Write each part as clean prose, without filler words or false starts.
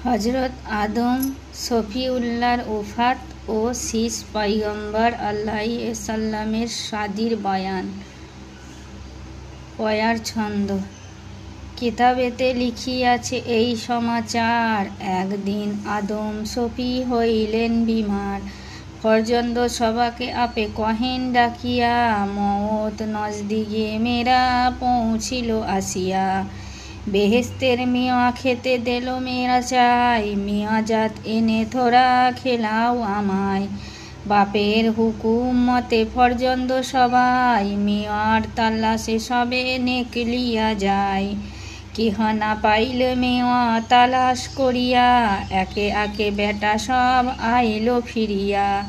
হজরত আদম শফিউল্লাহর ওফাত ও শীষ পয়গম্বর আলাইহিস সালামের শাদির বয়ান। পয়ার ছন্দ। কিতাবেতে লিখিয়াছে এই সমাচার, একদিন আদম শফি হইলেন বিমার। ফরজন্দ সবাকে আপে কহেন ডাকিয়া, মওত নজদিকে মেরা পৌঁছিল আসিয়া। বেহেস্তের মেয়া খেতে দিল মেরা চাই, মেয়া জাত এনে থোড়া খেলাও আমায়। বাপের হুকুম মতে ফরজন্দ সবাই, মেয়ার তালাশে সবে নেকলিয়া যায়। কেহ না পাইল মেয়া তালাশ করিয়া, একে একে বেটা সব আইল ফিরিয়া।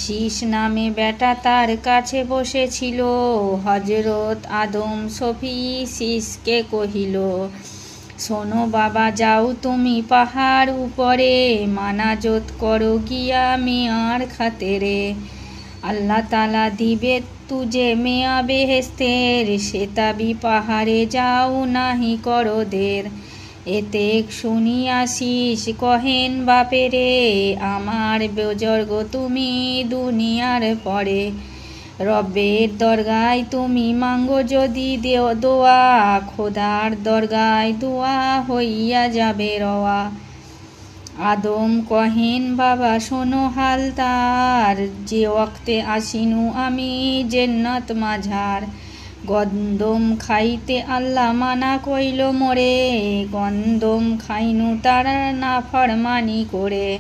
শীষ নামে বেটা তার কাছে বসেছিল, হজরত আদম শফি শীষকে কহিল, শোনো বাবা, যাও তুমি পাহাড় উপরে, মানাজত করো গিয়া মেয়ার খাতেরে। আল্লাহ তালা দিবে তুজে মেয়া বেহেস্তের, সেতাবি পাহাড়ে যাও নাহি করো দের। এতে শুনিয়া শীষ কহেন বাপেরে, আমার বুজুর্গ তুমি দুনিয়ার পরে। রব্বের দরগায় তুমি মাঙ্গো যদি দেও দোয়া, খোদার দরগায় দোয়া হইয়া যাবে রওয়া। আদম কহেন বাবা শোনো হাল তার, যে ওক্তে আসিনু আমি জেন্নত মাঝার। গন্দম খাইতে আল্লাহ মানা কইল মোরে, গন্দম খাইনু তারা নাফরমানি করে।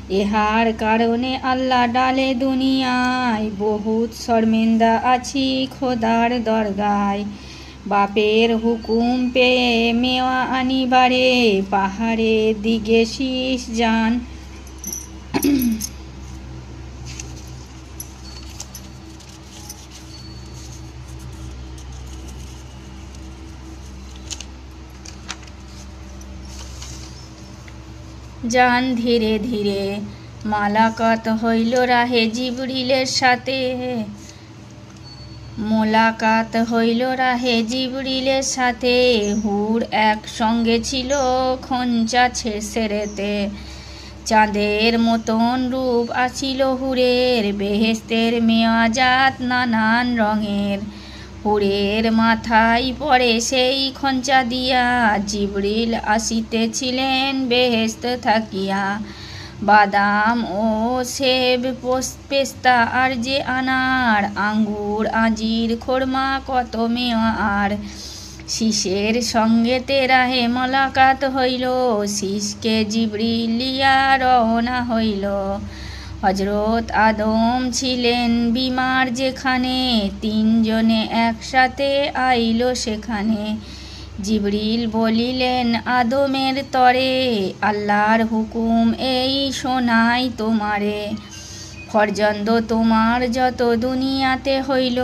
এহার কারণে আল্লাহ ডালে দুনিয়ায়, বহুত শর্মিন্দা আছি খোদার দরগায়। বাপের হুকুম পেয়ে মেওয়া আনিবারে, পাহাড়ের দিকে শীষ যান। যান ধীরে ধীরে, মালাকাত হইল রাহে জিবরিলের সাথে। মোলাকাত হইল রাহে জিবরিলের সাথে, হুর একসঙ্গে ছিল খঞ্চা সেরেতে। চাঁদের মতন রূপ আছিল হুরের, বেহেস্তের মেয়াজাত নানান রঙের। হুরের মাথায় পড়ে সেই খঞ্চা দিয়া, জিবরিল আসিতেছিলেন বেহেস্ত থাকিয়া। বাদাম ও সেব পেস্তা আর যে আনার, আঙ্গুর আঞ্জির খোরমা কত মেয়া আর। শীষের সঙ্গেতে রাহে মোলাকাত হইল, শীষকে জিবরিল লিয়া রওনা হইল। হজরত আদম ছিলেন বিমার যেখানে, তিনজনে একসাথে আইল সেখানে। জিবরিল বলিলেন আদমের তরে, আল্লাহর হুকুম এই শোনাই তোমারে। ফরজন্দ তোমার যত দুনিয়াতে হইল,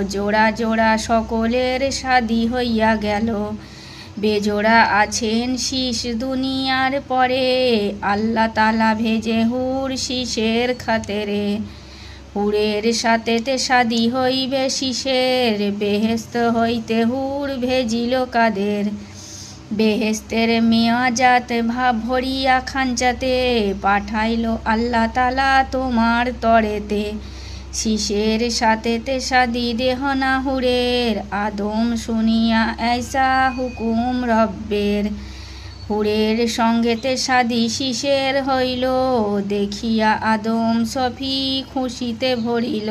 জোড়া জোড়া সকলের শাদি হইয়া গেল। বেজোড়া আছেন শীষ দুনিয়ার পরে, আল্লাহ তালা ভেজে হুর শীষের খাতেরে। হুরের সাথেতে শাদি হইবে শীষের, বেহেস্ত হইতে হুর ভেজিল কাদের। বেহেস্তের মেয়াজাত ভাব ভরিয়া খাঞ্চাতে, পাঠাইল আল্লাহ তালা তোমার তরেতে। শীষের সাথেতে শাদি দেহনা হুরের, আদম শুনিয়া ऐसा হুকুম রব্বের। হুরের সঙ্গেতে শাদি শীষের হইল, দেখিয়া আদম শফি খুশিতে ভরিল।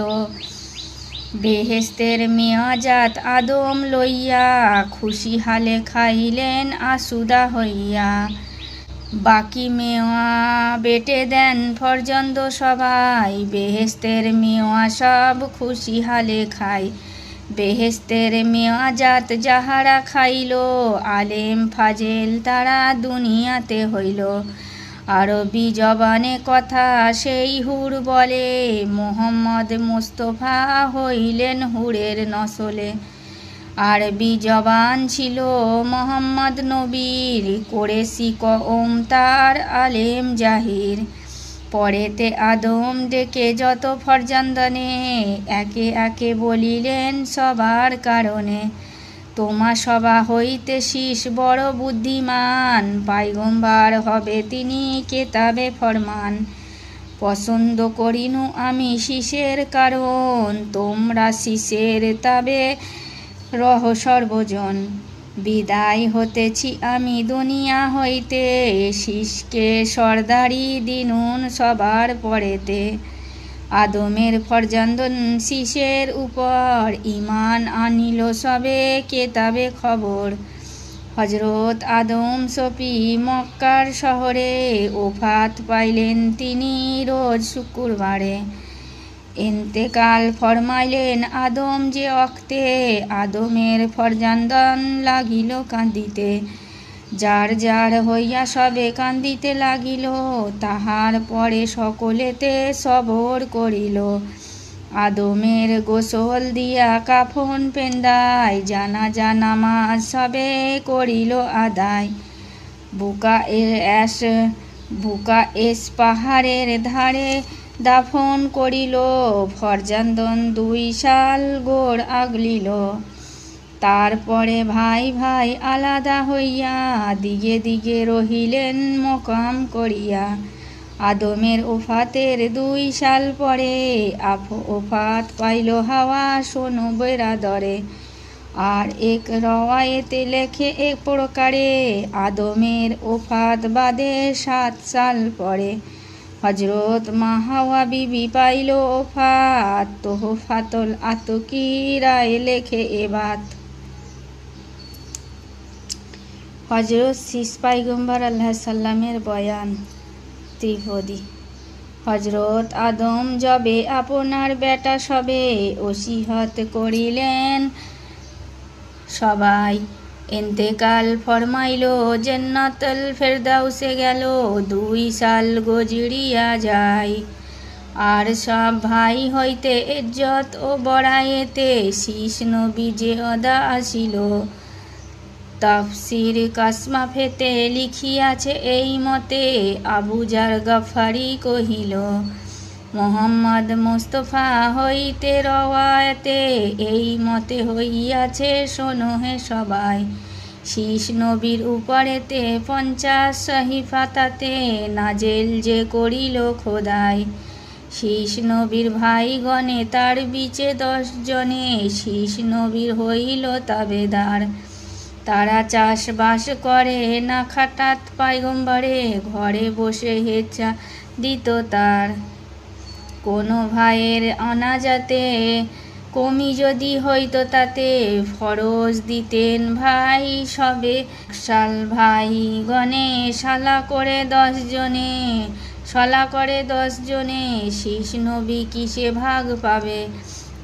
বেহেস্তের মেয়াজাত আদম লইয়া, খুশি হালে খাইলেন আসুদা হইয়া। বাকি মেওয়া বেটে দেন ফরজন্দ সবাই, বেহেস্তের মেওয়া সব খুশি হালে খায়। বেহেস্তের মেয়াজাত যাহারা খাইল, আলেম ফাজেল তারা দুনিয়াতে হইল। আরবি জবানে কথা সেই হুর বলে, মোহাম্মদ মুস্তফা হইলেন হুরের নসলে। আরবি জবান ছিল মোহাম্মদ নবীর, কোরেশি কওম তার আলেম জাহির। পরেতে আদম ডেকে যত ফরজন্দনে, একে একে বলিলেন সবার কারণে। তোমা সভা হইতে শীষ বড় বুদ্ধিমান, পাইগম্বার হবে তিনি কেতাবে ফরমান। পছন্দ করিনু আমি শীষের কারণ, তোমরা শীষের তাবে রহ সর্বজন। বিদায় হতেছি আমি দুনিয়া হইতে, শীষকে সর্দারি দিনুন সবার পরেতে। আদমের ফরজান্দন শীষের উপর, ইমান আনিল সবে কেতাবে খবর। হজরত আদম শফি মক্কার শহরে, ওফাত পাইলেন তিনি রোজ শুক্রবারে। ইন্তেকাল ফরমাইলেন আদম যে অক্তে, আদমের ফরজান্দন লাগিল কান্দিতে। যার যার হইয়া সবে কান্দিতে লাগিল, তাহার পরে সকলেতে সবর করিল। আদমের গোসল দিয়া কাফন পেন্দায়, জানাজা নামাজ সবে করিল আদায়। বুকা এস পাহাড়ের ধারে দাফন করিল, ফরজান্দন 2 সাল গোড় আগলিল। তারপরে ভাই ভাই আলাদা হইয়া, দিগে দিগে রহিলেন মকাম করিয়া। আদমের ওফাতের 2 সাল পরে, ওফাত পাইল হাওয়া শোনো বেরাদরে। আর এক রওয়ায়েতে লেখে এক প্রকারে, আদমের ওফাত বাদে 7 সাল পরে। হজরত মা হাওয়া বিবি পাইল ওফাত, তোহফাতুল আতকিরায় লেখে এবাত। হজরত শীষ পাইগম্বর আল্লাহ সাল্লামের বয়ান ত্রিপদী। হজরত আদম যবে আপনার বেটা সবে, ওসিহত করিলেন সবাই। ইন্তেকাল ফরমাইল জান্নাতুল ফেরদাউসে গেল, 2 সাল গজরিয়া যায়। আর সব ভাই হইতে ইজ্জত ও বড়াইতে, শীষ নবী যে অদা আসিল। তাফসির কাসমাফেতে লিখিয়াছে এই মতে, আবু জার গফারি কহিল, মোহাম্মদ মুস্তফা হইতে রওয়ায়েতে এই মতে হইয়াছে, শোনো হে সবাই। শীষ নবীর উপরেতে 50 সহিফাতাতে নাজেল যে করিল খোদাই। শীষ নবীর ভাইগণে তার বিচে 10 জনে, শীষ নবীর হইল তাবেদার। তারা চাষবাস করে না খাটাত পাইগম্বরে, ঘরে বসে হেচ্ছা দিত তার। কোনো ভাইয়ের অনাজাতে কমি যদি হইতো তাতে, ফরজ দিতেন ভাই সবে 1 সাল। ভাই গণে শালা করে 10 জনে, শালা করে 10 জনে। শীষ নবী কিসে ভাগ পাবে,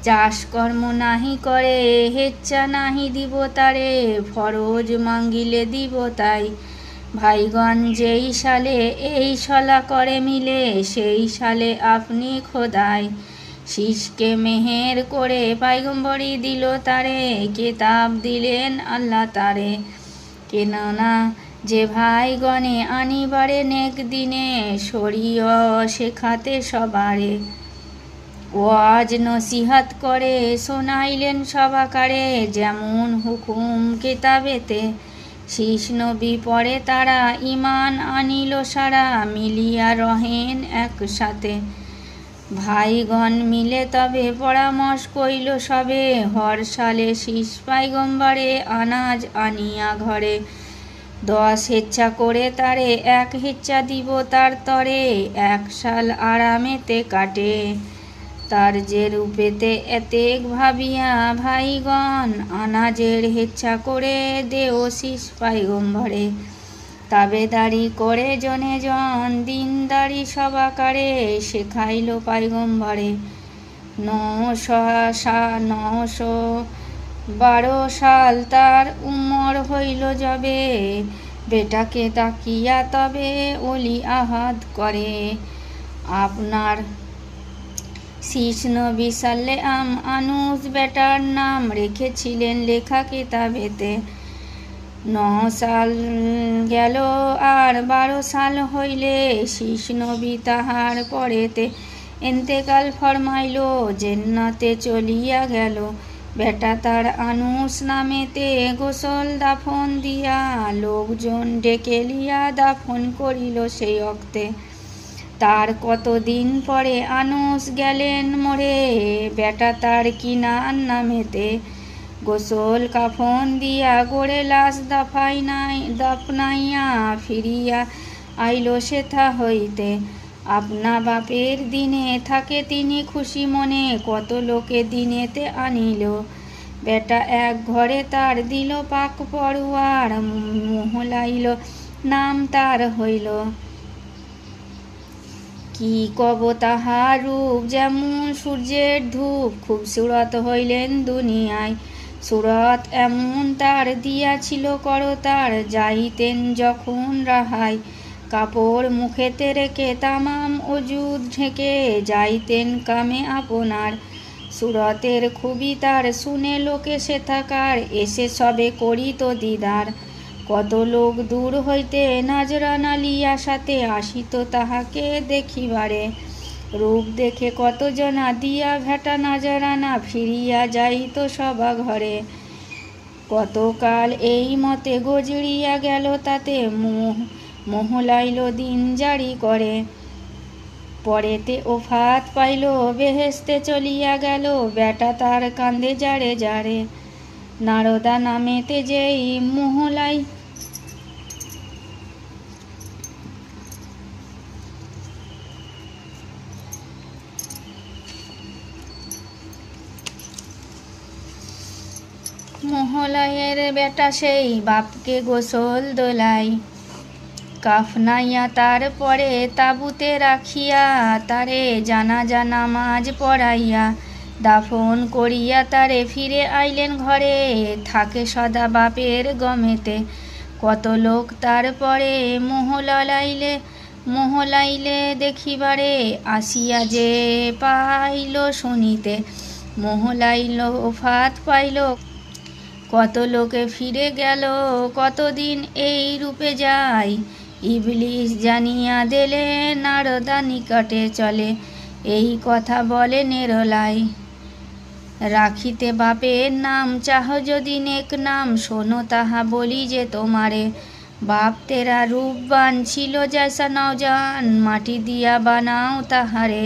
চাষ কর্ম নাহি করে, হেচ্ছা নাহি দিব তারে, ফরজ মাঙ্গিলে দিব তাই। ভাইগণ যেই সালে এই শলা করে মিলে, সেই সালে আপনি খোদাই। শীষকে মেহের করে পাইগম্বরি দিল তারে, কেতাব দিলেন আল্লাহ তারে। কেননা যে ভাইগণে আনিবারে নেক দিনে, শরীয় শেখাতে সবারে। ওয়াজ নসিহত করে শোনাইলেন সবাকারে, যেমন হুকুম কেতাবেতে। শীষ নবী পরে তারা ইমান আনিল সারা, মিলিয়া রহেন একসাথে। ভাইগণ মিলে তবে পরামর্শ কইল সবে, হর সালে শীষ পাইগম্বরে আনাজ আনিয়া ঘরে। 10 হেচ্ছা করে তারে 1 হেচ্ছা দিব তার তরে, 1 সাল আরামেতে কাটে। তার যে রূপেতে এতেক ভাবিয়া ভাইগণ, আনাজের হেচ্ছা করে দেও শীষ পাইগম্বরে। তাবেদারি করে জনে জন, দিনদারি সবাকারে, শেখাইল পাইগম্বরে। 912 সাল তার উমর হইল যবে, বেটাকে তাকিয়া তবে ওলি আহাদ করে। আপনার শীষ নবী সাল্লাম আনুস বেটার নাম রেখেছিলেন লেখা কিতাবেতে। 9 সাল গেল আর 12 সাল হইলে, শীষ নবী তাহার পরেতে ইন্তেকাল ফরমাইল, জান্নাতে চলিয়া গেল। বেটা তার আনুস নামেতে গোসল দাফন দিয়া লোকজন ডেকে লিয়া দাফন করিল সেই অক্তে। তার কতদিন পরে আনুস গেলেন মরে, বেটা তার কিনার নামেতে গোসল কাফন দিয়া গোড়ে লাশ দাফনাইয়া ফিরিয়া আইল সেথা হইতে। আপনা বাপের দিনে থাকে তিনি খুশি মনে, কত লোকে দিনেতে আনিল। বেটা এক ঘরে তার দিল পাক পড়ুয়ার, মোহলাইল নাম তার হইল। কি কব তাহার রূপ যেমন সূর্যের ধূপ, খুবসুরত হইলেন দুনিয়ায়। সুরত এমন তার দিয়াছিল করতার, যাইতেন যখন রাহাই। কাপড় মুখেতে রেখে তামাম অজুদ ঢেকে যাইতেন কামে আপনার। সুরতের খুবই তার শুনে লোকে সেথাকার, এসে সবে করিত দিদার। কত লোক দূর হইতে নজরানা লিয়া সাথে আসিত তাহাকে দেখিবারে। রূপ দেখে কতজনা দিয়া ভেটা নজরানা ফিরিয়া যাইত সবা ঘরে। কতকাল এই মতে গজড়িয়া গেল তাতে, মোহলাইল দিন জারি করে। পরেতে ওফাত পাইল বেহেস্তে চলিয়া গেল, বেটা তার কান্দে জারে জারে। নারদা নামেতে যেই মোহলাইয়ের বেটা সেই বাপকে গোসল দোলাই। কাফনাইয়া তার পরে তাবুতে রাখিয়া, তারে জানাজা নামাজ পড়াইয়া দাফন করিয়া তারে ফিরে আইলেন ঘরে। থাকে সদা বাপের গমেতে, কত লোক তার পরে মোহলাইলে দেখিবারে। আসিয়া যে পাইল শুনিতে, মোহলাইল ওফাত পাইল। কত লোকে ফিরে গেল, কতদিন এই রূপে যায়। ইবলিশ জানিয়া দিলে নারদা নিকটে চলে, এই কথা বলে নেরলাই। রাখিতে বাপের নাম চাহ যদি নেক নাম, শোনো তাহা বলি যে তোমারে। বাপ তেরা রূপবান ছিল জৈসা নওজান, মাটি দিয়া বানাও তাহারে।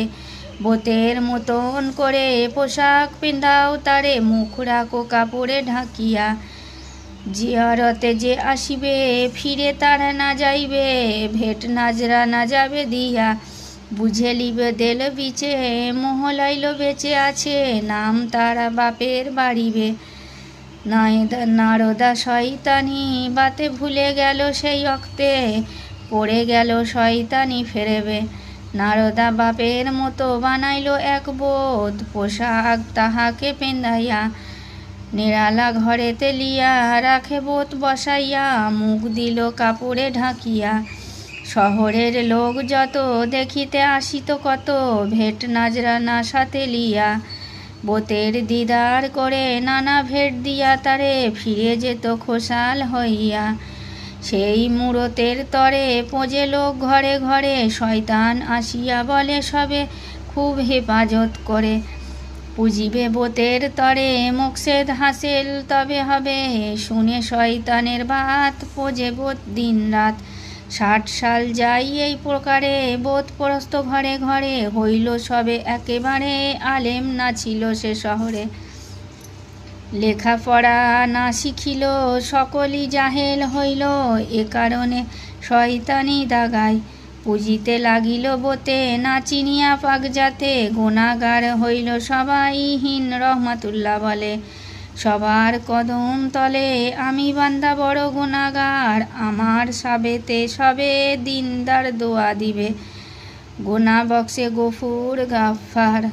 বোতের মতন করে পোশাক পিন্ধাও তারে, মুখ রাখো কাপড়ে ঢাকিয়া। জিয়ারতে যে আসিবে ফিরে তারা না যাইবে, ভেট নাজরা না যাবে দিয়া। বুঝে লিবে দেল বিচে, মোহলাইল বেঁচে আছে, নাম তারা বাপের বাড়িবে। নারদা শয়তানি বাতে ভুলে গেল সেই অক্তে, পড়ে গেল শয়তানি ফেরেবে। নারদা বাপের মতো বানাইল এক বোধ, পোশাক তাহাকে পেন্দাইয়া। নিরালা ঘরেতে লিয়া রাখে বোত বসাইয়া, মুখ দিল কাপড়ে ঢাকিয়া। শহরের লোক যত দেখিতে আসিত কত, ভেট নাজরানা সাথে লিয়া। বোতের দিদার করে নানা ভেট দিয়া তারে ফিরে যেত খোসাল হইয়া। সেই মূরতের তরে পোজে লোক ঘরে ঘরে, শয়তান আসিয়া বলে সবে খুব হেফাজত করে। পুজিবে বোতের তরে মোকসেদ হাসিল তবে হবে, শুনে শয়তানের বাত পোজে বোত দিন রাত। 60 সাল যাই এই প্রকারে বোত পরস্ত ঘরে ঘরে, হইল সবে একেবারে আলেম না ছিল সে শহরে। লেখাপড়া না শিখিল সকলই জাহেল হইল, এ কারণে শয়তানি দাগায়। পুজিতে লাগিল বোতে না চিনিয়া পাক যাতে, গুনাগার হইল সবাই হীন রহমাতুল্লাহ বলে। সবার কদম তলে আমি বান্দা বড় গুনাগার, আমার সাবেতে সবে দিনদার দোয়া দিবে। গুনা বক্সে গফুর গাফফার।